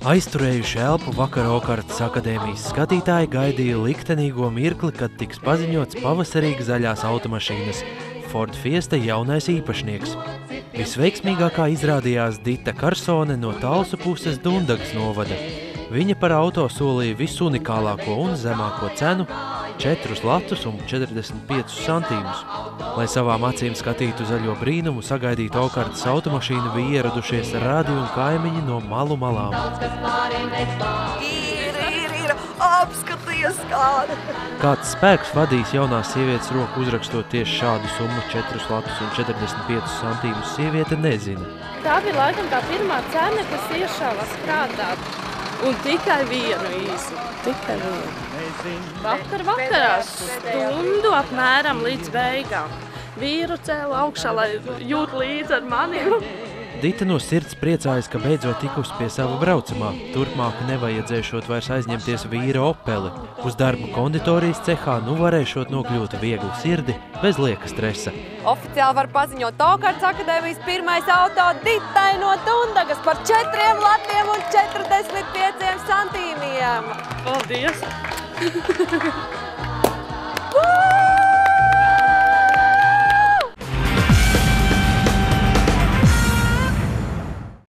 Aizturējuši elpu vakar Okartas akadēmijas skatītāji gaidīja liktenīgo mirkli, kad tiks paziņots pavasarīgi zaļās automašīnas Ford Fiesta jaunais īpašnieks. Visveiksmīgākā izrādījās Dita Karsone no Talsu puses Dundagas novada. Viņa par auto solīja visunikālāko un zemāko cenu – 4 latus un 45 santīmus. Lai savām acīm skatītu zaļo brīnumu, sagaidītu Okartas automašīnu, bija ieradušies radi un kaimiņi no malu malām. Ir, apskaties kāda! Kāds spēks vadīs jaunās sievietes roku uzrakstot tieši šādu summu 4 latus un 45 santīmus, sieviete nezina. Tā bija laikam tā pirmā cena, kas iešāvās prātā. Un tikai vienu īsi. Tikai vienu. Vakarā stundu apmēram līdz beigām. Vīru cēla augšā, lai jūt līdzi ar maniem. Dita no sirds priecājas, ka beidzot tikusi pie sava braucamā. Turpmāk nevajadzēšot vairs aizņemties vīra Opeli. Uz darbu konditorijas cehā nu varēšot nokļūt vieglu sirdi bez lieka stresa. Oficiāli var paziņot Okartas akadēmijas pirmais auto Ditai no Dundagas par 4 latiem un 45 santīmiem. Paldies!